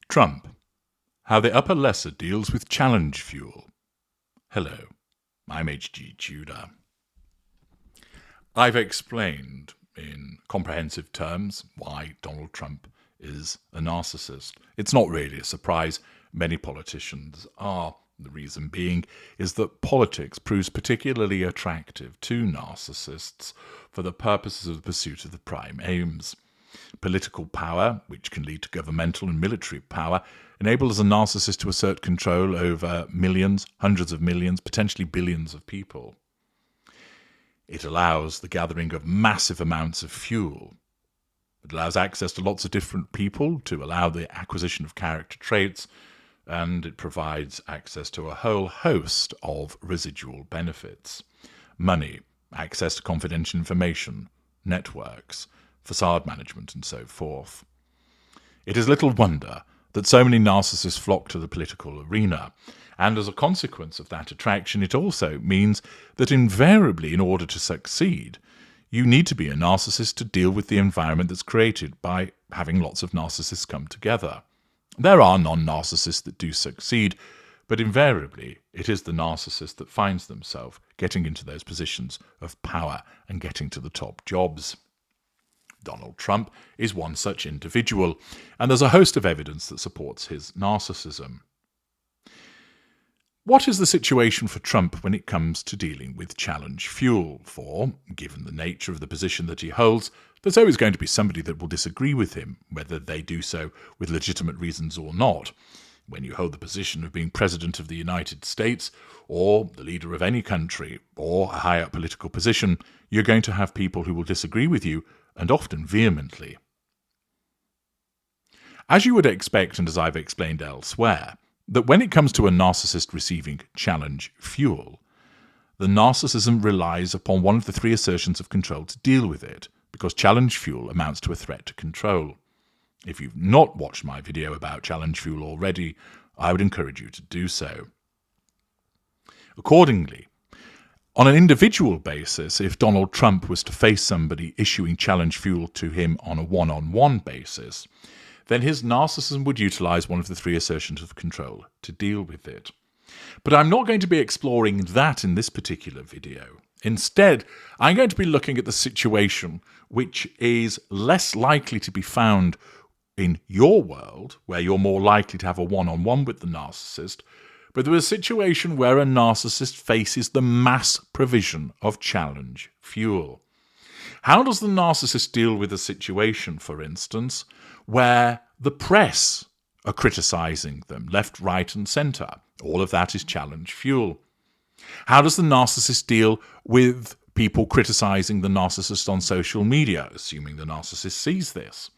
Trump. How the upper lesser deals with challenge fuel. Hello, I'm H.G. Tudor. I've explained in comprehensive terms why Donald Trump is a narcissist. It's not really a surprise. Many politicians are. The reason being is that politics proves particularly attractive to narcissists for the purposes of the pursuit of the prime aims. Political power, which can lead to governmental and military power, enables a narcissist to assert control over millions, hundreds of millions, potentially billions of people. It allows the gathering of massive amounts of fuel. It allows access to lots of different people to allow the acquisition of character traits, and it provides access to a whole host of residual benefits. Money, access to confidential information, networks, facade management, and so forth. It is little wonder that so many narcissists flock to the political arena, and as a consequence of that attraction, it also means that invariably, in order to succeed, you need to be a narcissist to deal with the environment that's created by having lots of narcissists come together. There are non-narcissists that do succeed, but invariably it is the narcissist that finds themselves getting into those positions of power and getting to the top jobs. Donald Trump is one such individual, and there's a host of evidence that supports his narcissism. What is the situation for Trump when it comes to dealing with challenge fuel? For, given the nature of the position that he holds, there's always going to be somebody that will disagree with him, whether they do so with legitimate reasons or not. When you hold the position of being President of the United States, or the leader of any country, or a high-up political position, you're going to have people who will disagree with you, and often vehemently. As you would expect, and as I've explained elsewhere, that when it comes to a narcissist receiving challenge fuel, the narcissism relies upon one of the three assertions of control to deal with it, because challenge fuel amounts to a threat to control. If you've not watched my video about challenge fuel already, I would encourage you to do so. Accordingly, on an individual basis, if Donald Trump was to face somebody issuing challenge fuel to him on a one-on-one basis, then his narcissism would utilize one of the three assertions of control to deal with it. But I'm not going to be exploring that in this particular video. Instead, I'm going to be looking at the situation which is less likely to be found in your world, where you're more likely to have a one-on-one with the narcissist, but there is a situation where a narcissist faces the mass provision of challenge fuel. How does the narcissist deal with a situation, for instance, where the press are criticizing them left, right, and center? All of that is challenge fuel. How does the narcissist deal with people criticizing the narcissist on social media, assuming the narcissist sees this?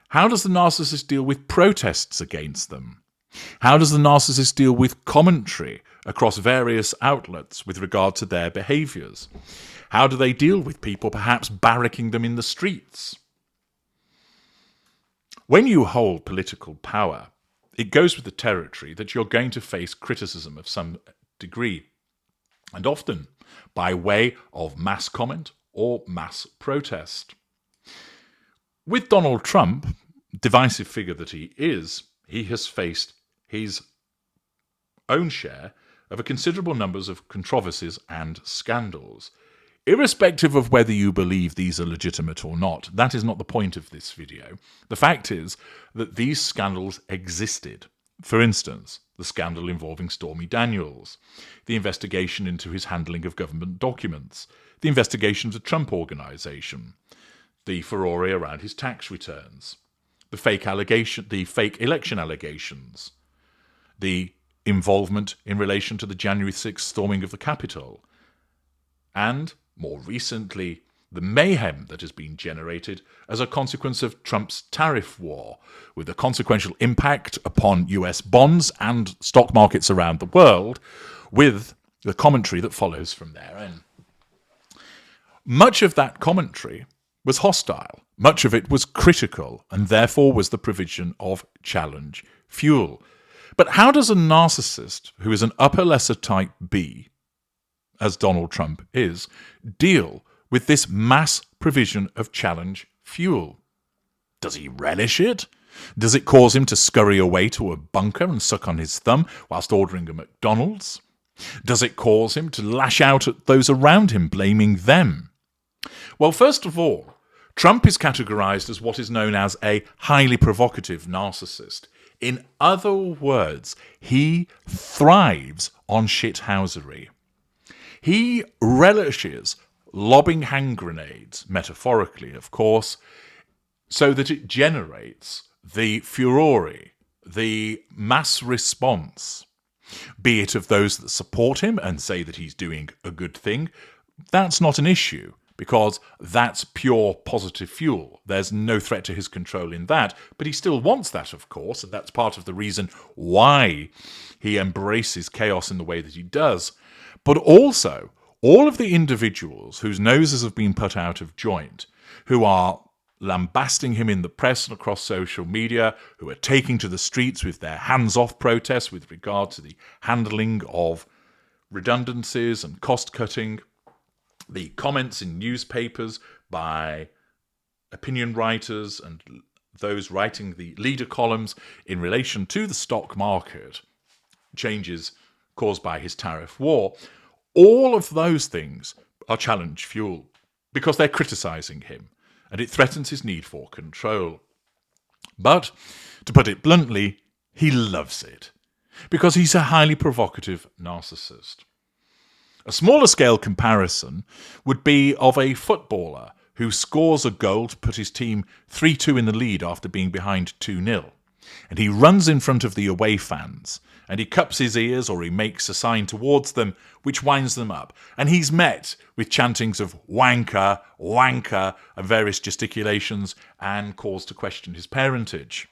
How does the narcissist deal with protests against them? How does the narcissist deal with commentary across various outlets with regard to their behaviors? How do they deal with people perhaps barracking them in the streets? When you hold political power, it goes with the territory that you're going to face criticism of some degree, and often by way of mass comment or mass protest. With Donald Trump, divisive figure that he is, he has faced his own share of a considerable numbers of controversies and scandals. Irrespective of whether you believe these are legitimate or not, that is not the point of this video. The fact is that these scandals existed. For instance, the scandal involving Stormy Daniels, the investigation into his handling of government documents, the investigation of the Trump Organization, the furore around his tax returns, the fake election allegations, the involvement in relation to the January 6th storming of the Capitol, and, more recently, the mayhem that has been generated as a consequence of Trump's tariff war, with the consequential impact upon US bonds and stock markets around the world, with the commentary that follows from therein. Much of that commentary was hostile. Much of it was critical, and therefore was the provision of challenge fuel. But how does a narcissist, who is an upper lesser type B, as Donald Trump is, deal with this mass provision of challenge fuel? Does he relish it? Does it cause him to scurry away to a bunker and suck on his thumb whilst ordering a McDonald's? Does it cause him to lash out at those around him, blaming them? Well, first of all, Trump is categorized as what is known as a highly provocative narcissist. In other words, he thrives on shithousery. He relishes lobbing hand grenades, metaphorically, of course, so that it generates the furore, the mass response, be it of those that support him and say that he's doing a good thing. That's not an issue, because that's pure positive fuel. There's no threat to his control in that, but he still wants that, of course, and that's part of the reason why he embraces chaos in the way that he does. But also, all of the individuals whose noses have been put out of joint, who are lambasting him in the press and across social media, who are taking to the streets with their hands-off protests with regard to the handling of redundancies and cost-cutting, the comments in newspapers by opinion writers and those writing the leader columns in relation to the stock market, changes caused by his tariff war, all of those things are challenge fuel because they're criticizing him, and it threatens his need for control. But, to put it bluntly, he loves it, because he's a highly provocative narcissist. A smaller scale comparison would be of a footballer who scores a goal to put his team 3-2 in the lead after being behind 2-0. And he runs in front of the away fans, and he cups his ears or he makes a sign towards them which winds them up. And he's met with chantings of wanker, wanker, and various gesticulations, and calls to question his parentage.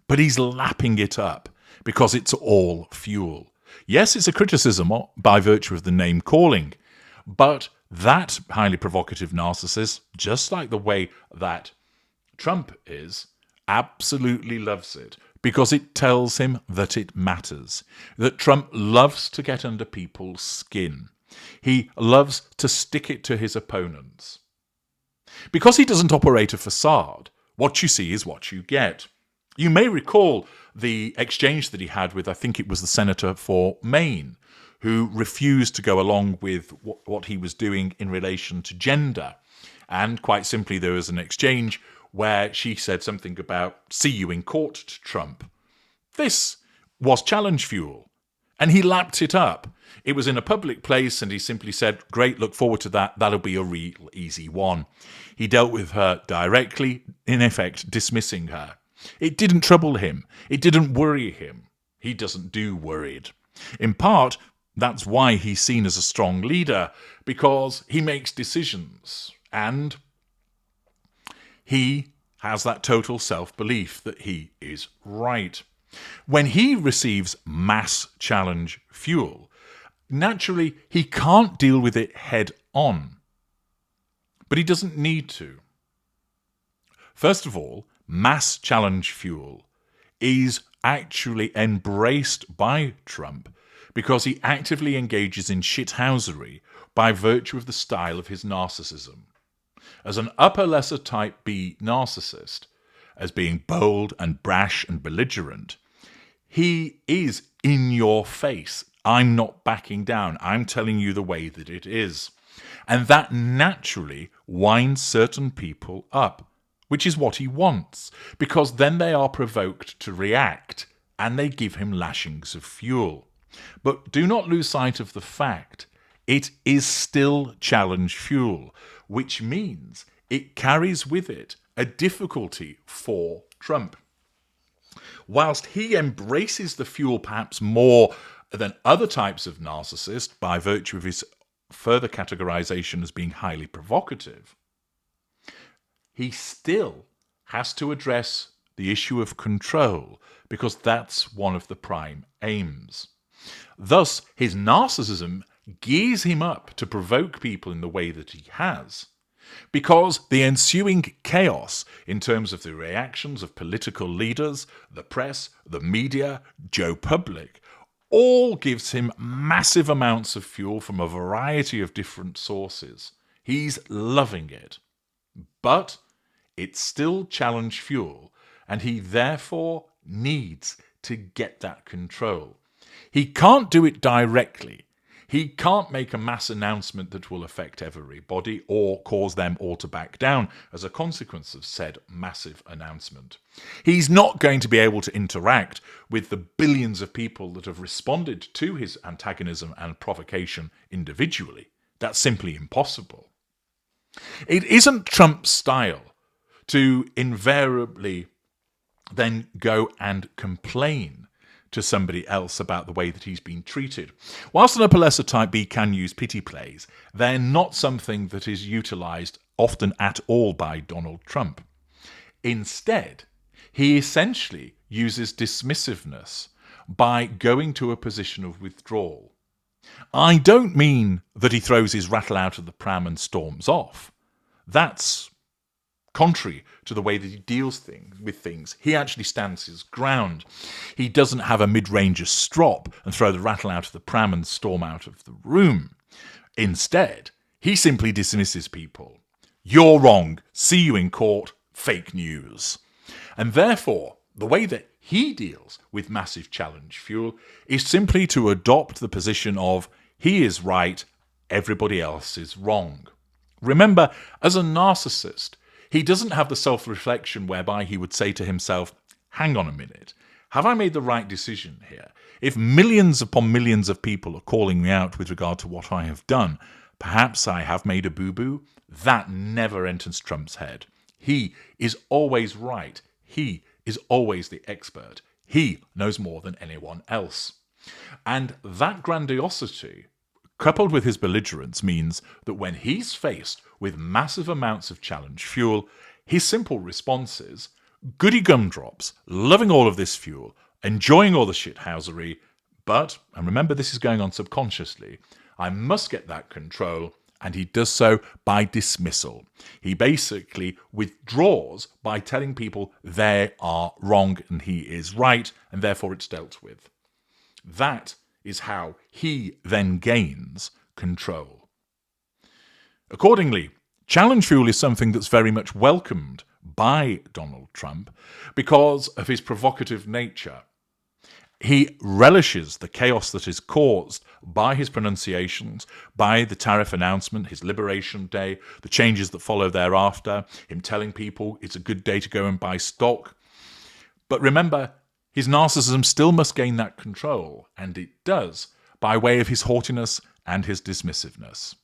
But he's lapping it up because it's all fuel. Yes, it's a criticism by virtue of the name calling, but that highly provocative narcissist, just like the way that Trump is, absolutely loves it because it tells him that it matters, that Trump loves to get under people's skin. He loves to stick it to his opponents. Because he doesn't operate a facade, what you see is what you get. You may recall the exchange that he had with, I think it was the senator for Maine, who refused to go along with what he was doing in relation to gender. And quite simply, there was an exchange where she said something about, "See you in court," to Trump. This was challenge fuel, and he lapped it up. It was in a public place, and he simply said, "Great, look forward to that. That'll be a real easy one." He dealt with her directly, in effect dismissing her. It didn't trouble him. It didn't worry him. He doesn't do worried. In part, that's why he's seen as a strong leader, because he makes decisions, and he has that total self-belief that he is right. When he receives mass challenge fuel, naturally, he can't deal with it head on. But he doesn't need to. First of all, mass challenge fuel is actually embraced by Trump because he actively engages in shithousery by virtue of the style of his narcissism. As an upper lesser type B narcissist, as being bold and brash and belligerent, he is in your face. I'm not backing down. I'm telling you the way that it is. And that naturally winds certain people up, which is what he wants, because then they are provoked to react and they give him lashings of fuel. But do not lose sight of the fact it is still challenge fuel, which means it carries with it a difficulty for Trump. Whilst he embraces the fuel perhaps more than other types of narcissist by virtue of his further categorization as being highly provocative, he still has to address the issue of control because that's one of the prime aims. Thus, his narcissism gears him up to provoke people in the way that he has, because the ensuing chaos in terms of the reactions of political leaders, the press, the media, Joe Public, all gives him massive amounts of fuel from a variety of different sources. He's loving it. But it's still challenge fuel, and he therefore needs to get that control. He can't do it directly. He can't make a mass announcement that will affect everybody or cause them all to back down as a consequence of said massive announcement. He's not going to be able to interact with the billions of people that have responded to his antagonism and provocation individually. That's simply impossible. It isn't Trump's style to invariably then go and complain to somebody else about the way that he's been treated. Whilst an upper lesser type B can use pity plays, they're not something that is utilised often at all by Donald Trump. Instead, he essentially uses dismissiveness by going to a position of withdrawal. I don't mean that he throws his rattle out of the pram and storms off. That's contrary to the way that he deals with things. He actually stands his ground. He doesn't have a mid-ranger strop and throw the rattle out of the pram and storm out of the room. Instead, he simply dismisses people. You're wrong. See you in court. Fake news. And therefore, the way that he deals with massive challenge fuel is simply to adopt the position of he is right, everybody else is wrong. Remember, as a narcissist, he doesn't have the self-reflection whereby he would say to himself, hang on a minute, have I made the right decision here? If millions upon millions of people are calling me out with regard to what I have done, perhaps I have made a boo-boo. That never enters Trump's head. He is always right. He is always the expert. He knows more than anyone else. And that grandiosity, coupled with his belligerence, means that when he's faced with massive amounts of challenge fuel, his simple response is goody gumdrops, loving all of this fuel, enjoying all the shithousery, but, and remember this is going on subconsciously, I must get that control, and he does so by dismissal. He basically withdraws by telling people they are wrong and he is right, and therefore it's dealt with. That is how he then gains control. Accordingly, challenge fuel is something that's very much welcomed by Donald Trump because of his provocative nature. He relishes the chaos that is caused by his pronunciations, by the tariff announcement, his Liberation Day, the changes that follow thereafter, him telling people it's a good day to go and buy stock. But remember, his narcissism still must gain that control, and it does, by way of his haughtiness and his dismissiveness.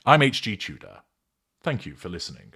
I'm H.G. Tudor. Thank you for listening.